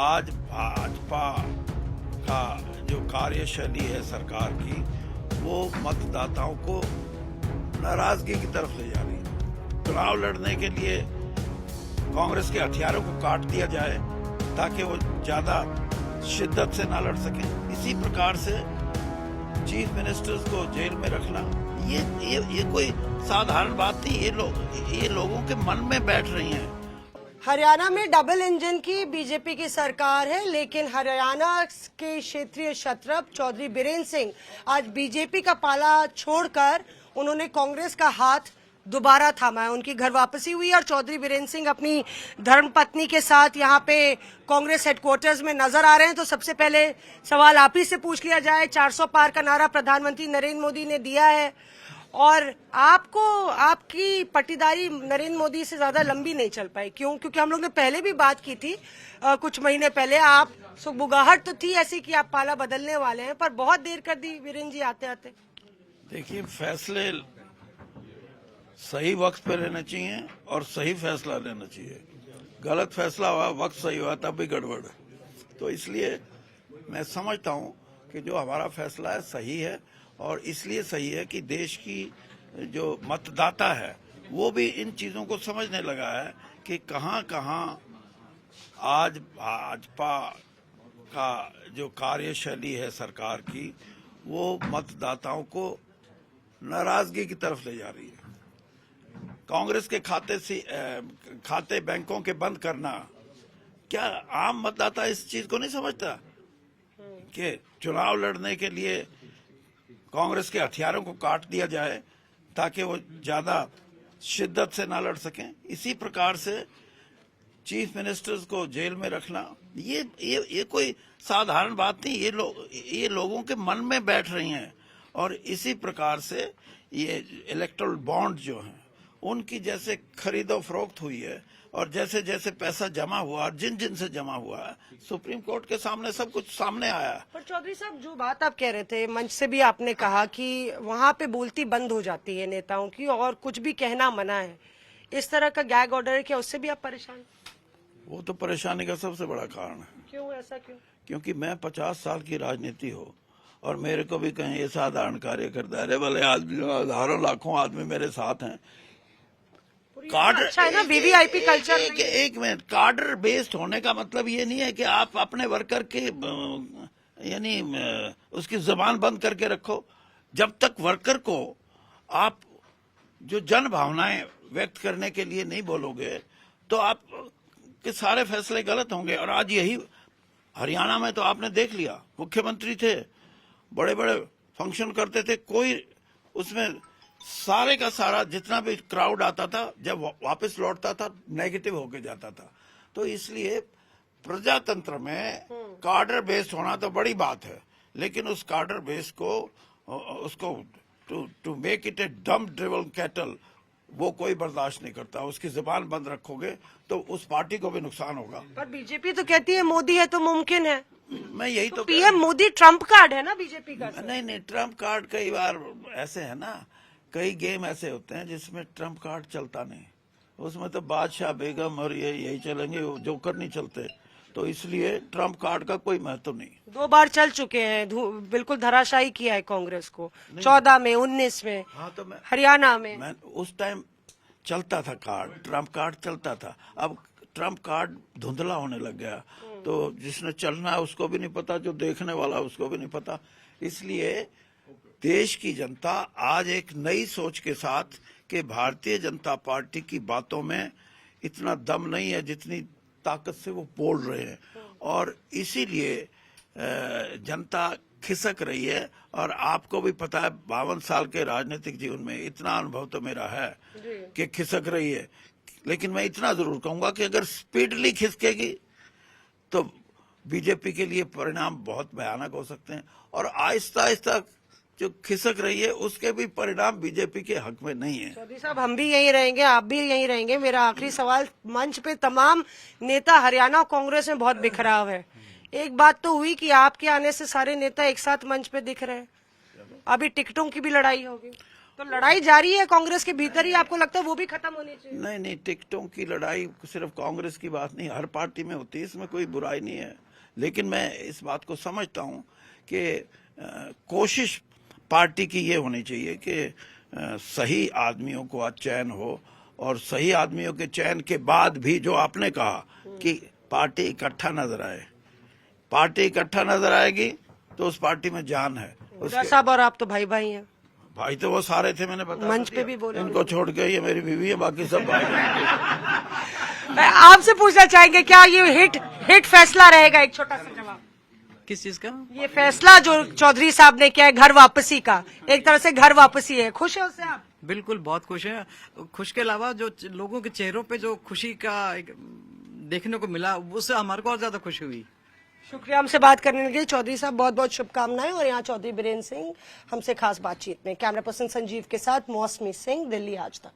आज भाजपा का जो कार्यशैली है सरकार की, वो मतदाताओं को नाराजगी की तरफ ले जा रही है। चुनाव लड़ने के लिए कांग्रेस के हथियारों को काट दिया जाए ताकि वो ज्यादा शिद्दत से ना लड़ सके। इसी प्रकार से चीफ मिनिस्टर्स को जेल में रखना ये कोई साधारण बात नहीं। ये लोगों के मन में बैठ रही हैं। हरियाणा में डबल इंजन की बीजेपी की सरकार है, लेकिन हरियाणा के क्षेत्रीय क्षत्रप चौधरी बीरेंद्र सिंह आज बीजेपी का पाला छोड़कर उन्होंने कांग्रेस का हाथ दोबारा थामा है। उनकी घर वापसी हुई और चौधरी बीरेंद्र सिंह अपनी धर्मपत्नी के साथ यहाँ पे कांग्रेस हेडक्वार्टर्स में नजर आ रहे हैं। तो सबसे पहले सवाल आप ही से पूछ लिया जाए, 400 पार का नारा प्रधानमंत्री नरेंद्र मोदी ने दिया है और आपको आपकी पट्टीदारी नरेंद्र मोदी से ज्यादा लंबी नहीं चल पाई, क्यों? क्योंकि हम लोग ने पहले भी बात की थी कुछ महीने पहले, आप सुगबुगाहट तो थी ऐसी कि आप पाला बदलने वाले हैं, पर बहुत देर कर दी वीरेंद्र जी आते आते। देखिए, फैसले सही वक्त पे लेना चाहिए और सही फैसला लेना चाहिए। गलत फैसला हुआ, वक्त सही हुआ तब भी गड़बड़। तो इसलिए मैं समझता हूं कि जो हमारा फैसला है सही है, और इसलिए सही है कि देश की जो मतदाता है वो भी इन चीजों को समझने लगा है कि कहां आज भाजपा का जो कार्यशैली है सरकार की, वो मतदाताओं को नाराजगी की तरफ ले जा रही है। कांग्रेस के खाते बैंकों के बंद करना, क्या आम मतदाता इस चीज को नहीं समझता कि चुनाव लड़ने के लिए कांग्रेस के हथियारों को काट दिया जाए ताकि वो ज्यादा शिद्दत से ना लड़ सकें। इसी प्रकार से चीफ मिनिस्टर्स को जेल में रखना ये कोई साधारण बात नहीं। ये लोगों के मन में बैठ रही हैं। और इसी प्रकार से ये इलेक्टोरल बॉन्ड जो हैं उनकी जैसे खरीदो फरोख्त हुई है, और जैसे जैसे पैसा जमा हुआ, जिन से जमा हुआ है, सुप्रीम कोर्ट के सामने सब कुछ सामने आया। पर चौधरी साहब, जो बात आप कह रहे थे, मंच से भी आपने कहा कि वहाँ पे बोलती बंद हो जाती है नेताओं की और कुछ भी कहना मना है, इस तरह का गैग ऑर्डर है, क्या उससे भी आप परेशान? वो तो परेशानी का सबसे बड़ा कारण है। क्यों, ऐसा क्यों? क्योंकि मैं 50 साल की राजनीति हो और मेरे को भी कहीं ये साधारण कार्य करता है। भले आदमी, हजारों लाखों आदमी मेरे साथ हैं। कार्डर, अच्छा है ना, वीवीआईपी कल्चर। एक मिनट, कार्डर बेस्ड होने का मतलब ये नहीं है कि आप अपने वर्कर के यानी उसकी जुबान बंद करके रखो। जब तक वर्कर को आप जो जन भावनाएं व्यक्त करने के लिए नहीं बोलोगे तो आप के सारे फैसले गलत होंगे। और आज यही हरियाणा में तो आपने देख लिया, मुख्यमंत्री थे, बड़े बड़े फंक्शन करते थे, कोई उसमें सारे का सारा जितना भी क्राउड आता था जब वापस लौटता था नेगेटिव होके जाता था। तो इसलिए प्रजातंत्र में कार्डर बेस्ड होना तो बड़ी बात है, लेकिन उस कार्डर बेस को उसको टू मेक इट ए डम ड्रिवन कैटल वो कोई बर्दाश्त नहीं करता। उसकी जुबान बंद रखोगे तो उस पार्टी को भी नुकसान होगा। पर बीजेपी तो कहती है मोदी है तो मुमकिन है। मैं यही तो पीएम मोदी ट्रम्प कार्ड है ना बीजेपी का। नहीं, ट्रम्प कार्ड कई बार ऐसे है ना, कई गेम ऐसे होते हैं जिसमें ट्रम्प कार्ड चलता नहीं। उसमें तो बादशाह बेगम और यही चलेंगे, जोकर नहीं चलते। तो इसलिए ट्रम्प कार्ड का कोई महत्व नहीं। 2 बार चल चुके हैं, बिल्कुल धराशायी किया है कांग्रेस को, 14 में, 19 में। हाँ, तो हरियाणा में मैं उस टाइम चलता था कार्ड, ट्रम्प कार्ड चलता था। अब ट्रम्प कार्ड धुंधला होने लग गया, तो जिसने चलना है उसको भी नहीं पता, जो देखने वाला है उसको भी नहीं पता। इसलिए देश की जनता आज एक नई सोच के साथ कि भारतीय जनता पार्टी की बातों में इतना दम नहीं है जितनी ताकत से वो बोल रहे हैं, और इसीलिए जनता खिसक रही है। और आपको भी पता है, 52 साल के राजनीतिक जीवन में इतना अनुभव तो मेरा है कि खिसक रही है। लेकिन मैं इतना जरूर कहूंगा कि अगर स्पीडली खिसकेगी तो बीजेपी के लिए परिणाम बहुत भयानक हो सकते हैं, और आहिस्ता आहिस्ता जो खिसक रही है उसके भी परिणाम बीजेपी के हक में नहीं है। चौधरी साहब, हम भी यहीं रहेंगे, आप भी यहीं रहेंगे। मेरा आखिरी सवाल, मंच पे तमाम नेता हरियाणा कांग्रेस में बहुत बिखराव है। एक बात तो हुई कि आपके आने से सारे नेता एक साथ मंच पे दिख रहे हैं, अभी टिकटों की भी लड़ाई होगी। तो लड़ाई जारी है कांग्रेस के भीतर ही, आपको लगता है वो भी खत्म होनी चाहिए? नहीं नहीं, टिकटों की लड़ाई सिर्फ कांग्रेस की बात नहीं, हर पार्टी में होती है, इसमें कोई बुराई नहीं है। लेकिन मैं इस बात को समझता हूं कि कोशिश पार्टी की ये होनी चाहिए कि सही आदमियों को आज चयन हो, और सही आदमियों के चयन के बाद भी जो आपने कहा कि पार्टी इकट्ठा नजर आए, पार्टी इकट्ठा नजर आएगी तो उस पार्टी में जान है। हुड्डा साहब और आप तो भाई भाई हैं, भाई तो वो सारे थे, मैंने बताया मंच पे भी बोले। इनको छोड़ के ये मेरी बीवी है, बाकी सब भाई मैं आपसे पूछना चाहेंगे, क्या ये हिट फैसला रहेगा? एक छोटा सा जवाब। किस चीज का? ये फैसला जो चौधरी साहब ने किया है घर वापसी का, एक तरह से घर वापसी है, खुश है उससे आप? बिल्कुल, बहुत खुश है। खुश के अलावा जो लोगों के चेहरों पे जो खुशी का देखने को मिला, उससे हमारे को और ज्यादा खुशी हुई। शुक्रिया हमसे बात करने के लिए चौधरी साहब, बहुत बहुत शुभकामनाएं। और यहाँ चौधरी बीरेन्द्र सिंह हमसे खास बातचीत में। कैमरा पर्सन संजीव के साथ मौसमी सिंह, दिल्ली आज तक।